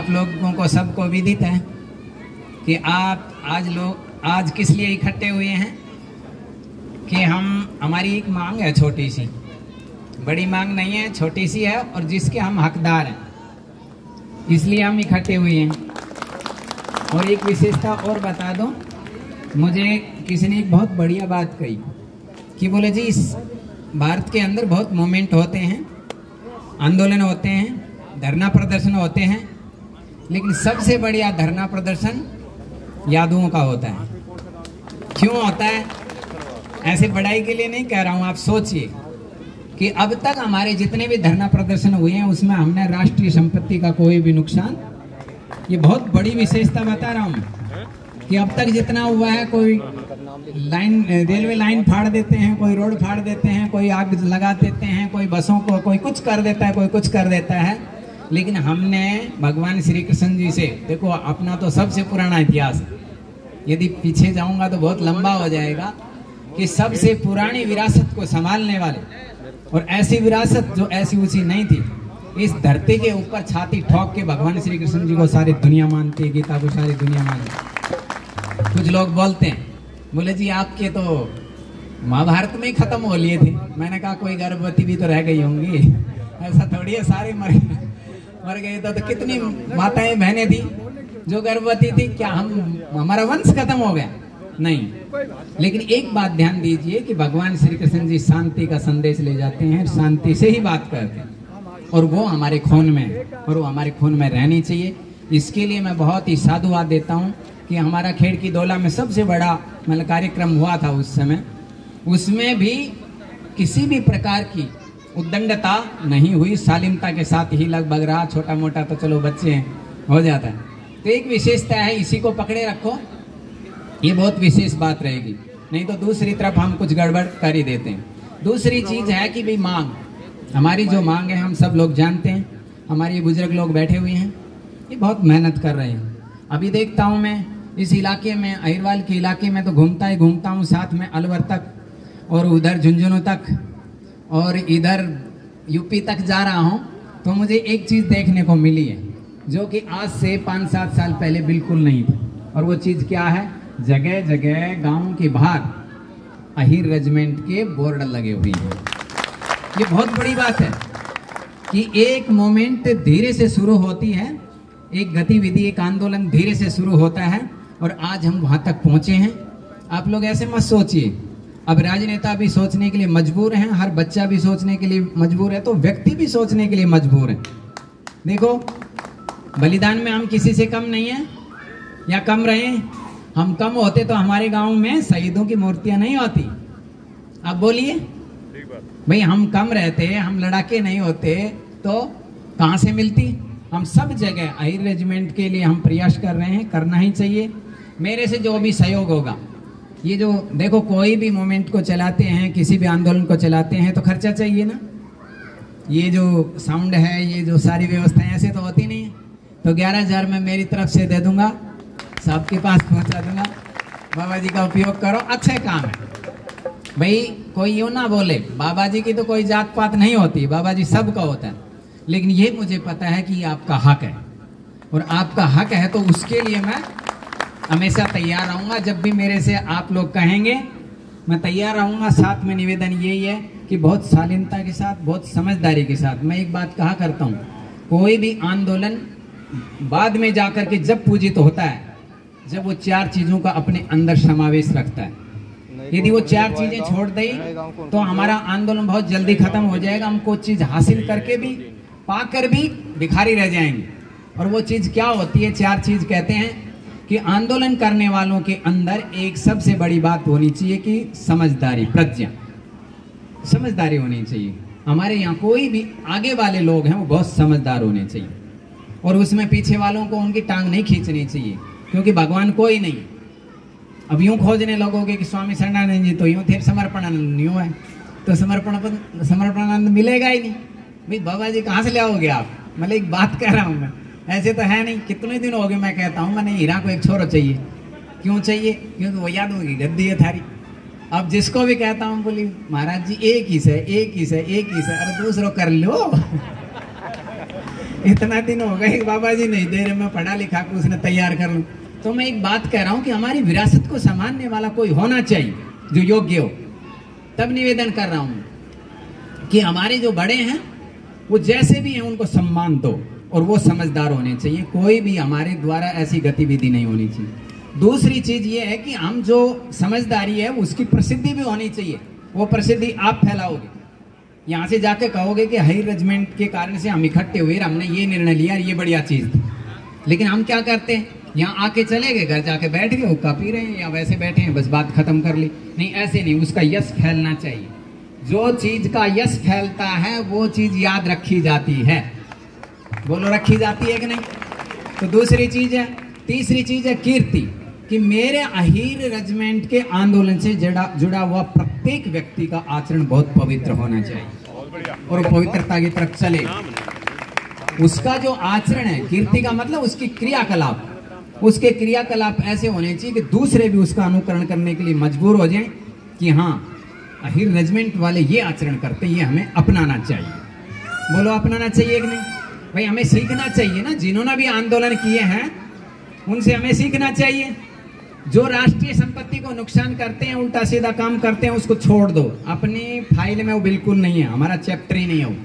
आप लोगों को सबको विदित है कि आप आज किस लिए इकट्ठे हुए हैं कि हमारी एक मांग है, छोटी सी, बड़ी मांग नहीं है, छोटी सी है, और जिसके हम हकदार हैं, इसलिए हम इकट्ठे हुए हैं। और एक विशेषता और बता दो, मुझे किसी ने एक बहुत बढ़िया बात कही कि बोले जी, इस भारत के अंदर बहुत मूवमेंट होते हैं, आंदोलन होते हैं, धरना प्रदर्शन होते हैं, लेकिन सबसे बढ़िया धरना प्रदर्शन यादवों का होता है। क्यों होता है? ऐसे बड़ाई के लिए नहीं कह रहा हूँ, आप सोचिए कि अब तक हमारे जितने भी धरना प्रदर्शन हुए हैं उसमें हमने राष्ट्रीय संपत्ति का कोई भी नुकसान, ये बहुत बड़ी विशेषता बता रहा हूँ कि अब तक जितना हुआ है, कोई लाइन, रेलवे लाइन फाड़ देते हैं, कोई रोड फाड़ देते हैं, कोई आग लगा देते हैं, कोई बसों को, कोई कुछ कर देता है, कोई कुछ कर देता है, लेकिन हमने भगवान श्री कृष्ण जी से, देखो अपना तो सबसे पुराना इतिहास है, यदि पीछे जाऊंगा तो बहुत लंबा हो जाएगा, कि सबसे पुरानी विरासत को संभालने वाले, और ऐसी विरासत जो ऐसी ऊंची नहीं थी, इस धरती के ऊपर छाती ठोक के भगवान श्री कृष्ण जी को सारी दुनिया मानती है, गीता को सारी दुनिया मानती है। कुछ लोग बोलते हैं, बोले जी आपके तो महाभारत में ही खत्म हो लिए थे। मैंने कहा कोई गर्भवती भी तो रह गई होंगी, ऐसा थोड़ी है सारे मर गए तो कितनी माताएं बहनें थी जो गर्भवती थी, क्या हमारा वंश खत्म हो गया? नहीं। लेकिन एक बात ध्यान दीजिए कि भगवान श्री कृष्ण जी शांति का संदेश ले जाते हैं, शांति से ही बात करते हैं, और वो हमारे खून में है, और वो हमारे खून में रहनी चाहिए। इसके लिए मैं बहुत ही साधुवाद देता हूँ कि हमारा खेड़ की दौला में सबसे बड़ा मतलब कार्यक्रम हुआ था उस समय, उसमें भी किसी भी प्रकार की उद्दंडता नहीं हुई, शालीनता के साथ ही लगभग रहा। छोटा मोटा तो चलो बच्चे हैं, हो जाता है। तो एक विशेषता है, इसी को पकड़े रखो, ये बहुत विशेष बात रहेगी, नहीं तो दूसरी तरफ हम कुछ गड़बड़ कर ही देते हैं। दूसरी चीज है कि भाई मांग, हमारी जो मांग है हम सब लोग जानते हैं, हमारे ये बुजुर्ग लोग बैठे हुए हैं, ये बहुत मेहनत कर रहे हैं। अभी देखता हूँ मैं इस इलाके में, अहिरवाल के इलाके में तो घूमता ही घूमता हूँ, साथ में अलवर तक और उधर झुंझुनू तक और इधर यूपी तक जा रहा हूँ, तो मुझे एक चीज़ देखने को मिली है जो कि आज से 5-7 साल पहले बिल्कुल नहीं थी। और वो चीज़ क्या है? जगह जगह गाँव के बाहर अहिर रेजिमेंट के बोर्ड लगे हुए हैं। ये बहुत बड़ी बात है कि एक मोमेंट धीरे से शुरू होती है, एक गतिविधि, एक आंदोलन धीरे से शुरू होता है, और आज हम वहाँ तक पहुँचे हैं। आप लोग ऐसे मत सोचिए, अब राजनेता भी सोचने के लिए मजबूर हैं, हर बच्चा भी सोचने के लिए मजबूर है, तो व्यक्ति भी सोचने के लिए मजबूर है। देखो, बलिदान में हम किसी से कम नहीं है या कम रहे। हम कम होते तो हमारे गांव में शहीदों की मूर्तियां नहीं होती। अब बोलिए भाई, हम कम रहते, हम लड़ाके नहीं होते तो कहां से मिलती? हम सब जगह अहिर रेजिमेंट के लिए हम प्रयास कर रहे हैं, करना ही चाहिए। मेरे से जो भी सहयोग होगा, ये जो देखो कोई भी मूवमेंट को चलाते हैं, किसी भी आंदोलन को चलाते हैं तो खर्चा चाहिए ना। ये जो साउंड है, ये जो सारी व्यवस्थाएं ऐसे तो होती नहीं है, तो 11,000 मैं मेरी तरफ से दे दूंगा, सबके के पास पहुंचा दूंगा। बाबा जी का उपयोग करो, अच्छे काम है भाई। कोई यूँ ना बोले, बाबा जी की तो कोई जात पात नहीं होती, बाबा जी सबका होता है, लेकिन ये मुझे पता है कि ये आपका हक है, और आपका हक है तो उसके लिए मैं हमेशा तैयार रहूँगा। जब भी मेरे से आप लोग कहेंगे मैं तैयार रहूँगा। साथ में निवेदन यही है कि बहुत शालीनता के साथ, बहुत समझदारी के साथ, मैं एक बात कहा करता हूँ, कोई भी आंदोलन बाद में जाकर के जब पूजित होता है, जब वो 4 चीज़ों का अपने अंदर समावेश रखता है। यदि वो 4 चीज़ें छोड़ दें तो हमारा आंदोलन बहुत जल्दी खत्म हो जाएगा। हम कुछ चीज़ हासिल करके भी, पाकर भी भिखारी रह जाएंगे। और वो चीज़ क्या होती है? 4 चीज़ कहते हैं कि आंदोलन करने वालों के अंदर एक सबसे बड़ी बात होनी चाहिए कि समझदारी, प्रज्ञा, समझदारी होनी चाहिए। हमारे यहाँ कोई भी आगे वाले लोग हैं वो बहुत समझदार होने चाहिए, और उसमें पीछे वालों को उनकी टांग नहीं खींचनी चाहिए, क्योंकि भगवान कोई नहीं। अब यूं खोजने लगोगे कि स्वामी शरणानंद जी तो यूं थे, समर्पणानंद यूं है, तो समर्पणानंद मिलेगा ही नहीं भाई। बाबा जी कहाँ से ले आओगे आप? मतलब एक बात कह रहा हूँ मैं, ऐसे तो है नहीं। कितने दिन हो गए मैं कहता हूँ, मैंने हीरा को एक छोरो चाहिए। क्यों चाहिए? क्योंकि वो याद होगी गद्दी है थारी। अब जिसको भी कहता हूँ बोली महाराज जी एक ही से, एक ही से, एक ही से, अरे दूसरों कर लो। इतना दिन हो गए बाबा जी नहीं दे रहे, मैं पढ़ा लिखा के उसने तैयार कर लूं। तो मैं एक बात कह रहा हूं कि हमारी विरासत को संभालने वाला कोई होना चाहिए जो योग्य हो। तब निवेदन कर रहा हूं कि हमारे जो बड़े हैं वो जैसे भी हैं उनको सम्मान दो, और वो समझदार होने चाहिए। कोई भी हमारे द्वारा ऐसी गतिविधि नहीं होनी चाहिए। दूसरी चीज ये है कि हम जो समझदारी है उसकी प्रसिद्धि भी होनी चाहिए। वो प्रसिद्धि आप फैलाओगे, यहाँ से जाके कहोगे कि हाई रेजिमेंट के कारण से हम इकट्ठे हुए, हमने ये निर्णय लिया, ये बढ़िया चीज थी। लेकिन हम क्या करते हैं, यहाँ आके चले गए, घर जाके बैठ गए, हुक्का पी रहे हैं या वैसे बैठे हैं, बस बात खत्म कर ली। नहीं, ऐसे नहीं, उसका यश फैलना चाहिए। जो चीज का यश फैलता है वो चीज याद रखी जाती है। बोलो, रखी जाती है कि नहीं? तो दूसरी चीज है। तीसरी चीज है कीर्ति, कि मेरे अहीर रेजिमेंट के आंदोलन से जुड़ा हुआ प्रत्येक व्यक्ति का आचरण बहुत पवित्र होना चाहिए और पवित्रता की तरफ चले। उसका जो आचरण है, कीर्ति का मतलब उसकी क्रियाकलाप, उसके क्रियाकलाप ऐसे होने चाहिए कि दूसरे भी उसका अनुकरण करने के लिए मजबूर हो जाएं कि हाँ, अहीर रेजिमेंट वाले ये आचरण करते, ये हमें अपनाना चाहिए। बोलो, अपनाना चाहिए कि नहीं? भाई हमें सीखना चाहिए ना, जिन्होंने भी आंदोलन किए हैं उनसे हमें सीखना चाहिए। जो राष्ट्रीय संपत्ति को नुकसान करते हैं, उल्टा सीधा काम करते हैं, उसको छोड़ दो। अपनी फाइल में वो बिल्कुल नहीं है, हमारा चैप्टर ही नहीं है वो।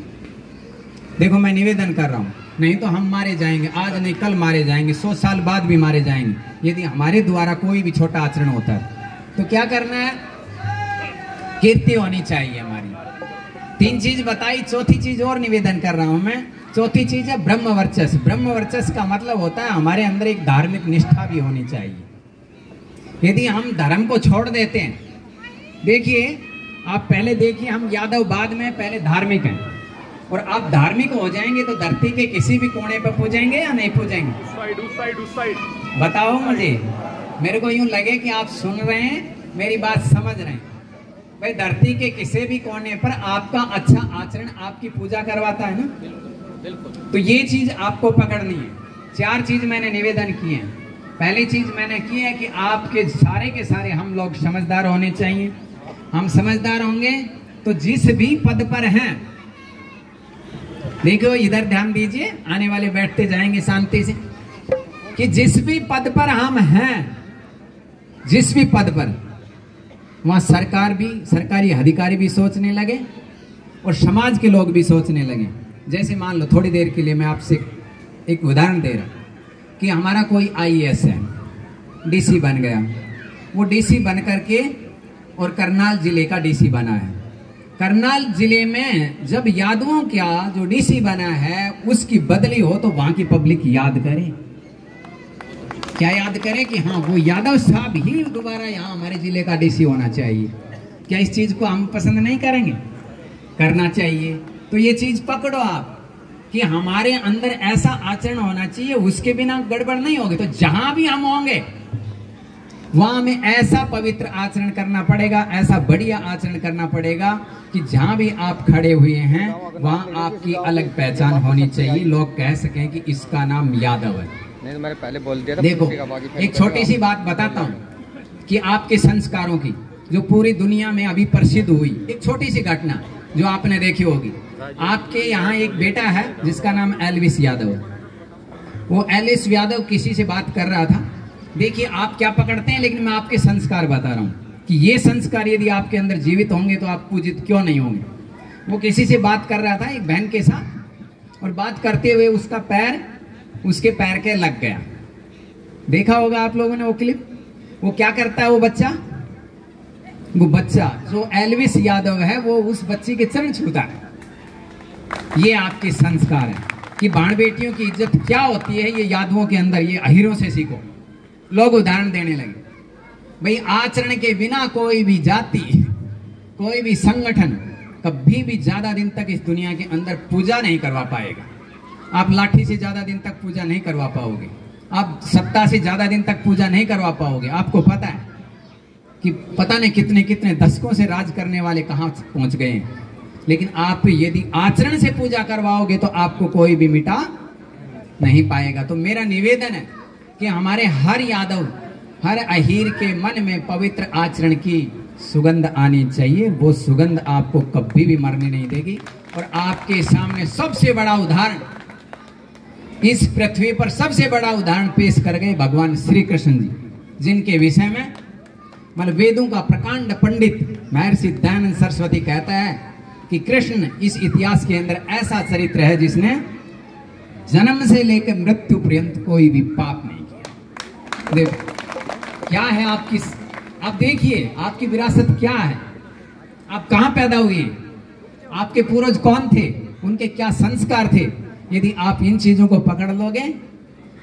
देखो, मैं निवेदन कर रहा हूँ, नहीं तो हम मारे जाएंगे, आज नहीं कल मारे जाएंगे, 100 साल बाद भी मारे जाएंगे यदि हमारे द्वारा कोई भी छोटा आचरण होता है। तो क्या करना है, कीर्ति होनी चाहिए हमारी। 3 चीज बताई, चौथी चीज और निवेदन कर रहा हूं मैं। चौथी चीज है ब्रह्म वर्चस्व। ब्रह्म वर्चस्व का मतलब होता है हमारे अंदर एक धार्मिक निष्ठा भी होनी चाहिए। यदि हम धर्म को छोड़ देते हैं, देखिए आप पहले देखिए, हम यादव बाद में, पहले धार्मिक हैं, और आप धार्मिक हो जाएंगे तो धरती के किसी भी कोने पर पूजेंगे या नहीं पूजेंगे? उस साइड बताओ मुझे। मेरे को यूं लगे कि आप सुन रहे हैं, मेरी बात समझ रहे हैं। भाई धरती के किसी भी कोने पर आपका अच्छा आचरण आपकी पूजा करवाता है ना, बिल्कुल। तो ये चीज आपको पकड़नी है। 4 चीज मैंने निवेदन किए हैं। पहली चीज मैंने की है कि आपके सारे के सारे हम लोग समझदार होने चाहिए। हम समझदार होंगे तो जिस भी पद पर हैं, देखो इधर ध्यान दीजिए, आने वाले बैठते जाएंगे शांति से, कि जिस भी पद पर हम हैं, जिस भी पद पर, वहां सरकार भी, सरकारी अधिकारी भी सोचने लगे और समाज के लोग भी सोचने लगे। जैसे मान लो, थोड़ी देर के लिए मैं आपसे एक उदाहरण दे रहा कि हमारा कोई आईएएस है, डीसी बन गया। वो डीसी बन करके और करनाल जिले का डीसी बना है। करनाल जिले में जब यादवों का जो डीसी बना है उसकी बदली हो तो वहां की पब्लिक याद करे, क्या याद करे कि हाँ, वो यादव साहब ही दोबारा यहाँ हमारे जिले का डीसी होना चाहिए। क्या इस चीज को हम पसंद नहीं करेंगे? करना चाहिए। तो ये चीज पकड़ो आप कि हमारे अंदर ऐसा आचरण होना चाहिए, उसके बिना गड़बड़ नहीं होगी। तो जहां भी हम होंगे वहां हमें ऐसा पवित्र आचरण करना पड़ेगा, ऐसा बढ़िया आचरण करना पड़ेगा कि जहां भी आप खड़े हुए हैं वहां आपकी अलग पहचान होनी चाहिए। लोग कह सकें कि इसका नाम यादव है। नहीं, मैंने पहले बोल दिया था। देखो, एक छोटी सी बात बताता हूँ कि आपके संस्कारों की जो पूरी दुनिया में अभी प्रसिद्ध हुई, एक छोटी सी घटना जो आपने देखी होगी। आपके यहाँ एक बेटा है जिसका नाम एल्विस यादव है। वो एल्विस यादव किसी से बात कर रहा था। देखिए आप क्या पकड़ते हैं, लेकिन मैं आपके संस्कार बता रहा हूँ कि ये संस्कार यदि आपके अंदर जीवित होंगे तो आप पूजित क्यों नहीं होंगे। वो किसी से बात कर रहा था, एक बहन के साथ, और बात करते हुए उसका पैर उसके पैर के लग गया। देखा होगा आप लोगों ने वो क्लिप। वो क्या करता है, वो बच्चा जो एल्विस यादव है वो उस बच्ची के चरण छूता है। ये आपके संस्कार है कि बाण बेटियों की इज्जत क्या होती है, ये यादवों के अंदर, ये अहीरों से सीखो। लोग उदाहरण देने लगे। भाई आचरण के बिना कोई भी जाति, कोई भी संगठन कभी भी ज्यादा दिन तक इस दुनिया के अंदर पूजा नहीं करवा पाएगा। आप लाठी से ज्यादा दिन तक पूजा नहीं करवा पाओगे, आप सत्ता से ज्यादा दिन तक पूजा नहीं करवा पाओगे। आपको पता है कि पता नहीं कितने कितने दशकों से राज करने वाले कहां पहुंच गए हैं, लेकिन आप यदि आचरण से पूजा करवाओगे तो आपको कोई भी मिटा नहीं पाएगा। तो मेरा निवेदन है कि हमारे हर यादव, हर अहीर के मन में पवित्र आचरण की सुगंध आनी चाहिए। वो सुगंध आपको कभी भी मरने नहीं देगी। और आपके सामने सबसे बड़ा उदाहरण इस पृथ्वी पर सबसे बड़ा उदाहरण पेश कर गए भगवान श्री कृष्ण जी, जिनके विषय में मतलब वेदों का प्रकांड पंडित महर्षि दयानंद सरस्वती कहता है कि कृष्ण इस इतिहास के अंदर ऐसा चरित्र है जिसने जन्म से लेकर मृत्यु पर्यंत कोई भी पाप नहीं किया। देखो क्या है आपकी, आप देखिए आपकी विरासत क्या है, आप कहां पैदा हुए हैं, आपके पूर्वज कौन थे, उनके क्या संस्कार थे। यदि आप इन चीजों को पकड़ लोगे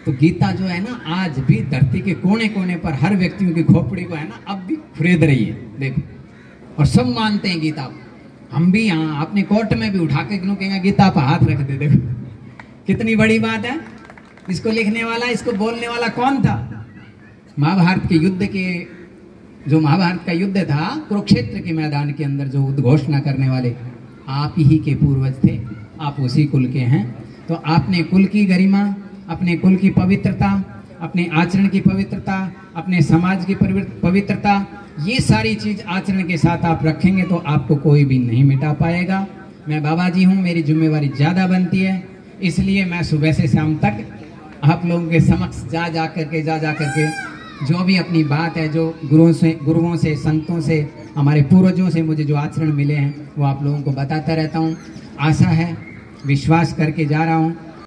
तो गीता जो है ना आज भी धरती के कोने कोने पर हर व्यक्तियों की खोपड़ी को है ना अब भी खरीद रही है। देखो और सब मानते हैं गीता को। हम भी यहाँ अपने कोर्ट में भी उठा के क्यों कहेंगे गीता पर हाथ रख दे। देखो कितनी बड़ी बात है। इसको लिखने वाला, इसको बोलने वाला कौन था? महाभारत के युद्ध के, जो महाभारत का युद्ध था कुरुक्षेत्र के मैदान के अंदर जो उद्घोषणा करने वाले आप ही के पूर्वज थे, आप उसी कुल के हैं। तो आपने कुल की गरिमा, अपने कुल की पवित्रता, अपने आचरण की पवित्रता, अपने समाज की पवित्रता, ये सारी चीज आचरण के साथ आप रखेंगे तो आपको कोई भी नहीं मिटा पाएगा। मैं बाबा जी हूँ, मेरी जिम्मेवारी ज़्यादा बनती है, इसलिए मैं सुबह से शाम तक आप लोगों के समक्ष जा करके जो भी अपनी बात है, जो गुरुओं से संतों से, हमारे पूर्वजों से मुझे जो आचरण मिले हैं वो आप लोगों को बताता रहता हूँ। आशा है, विश्वास करके जा रहा हूँ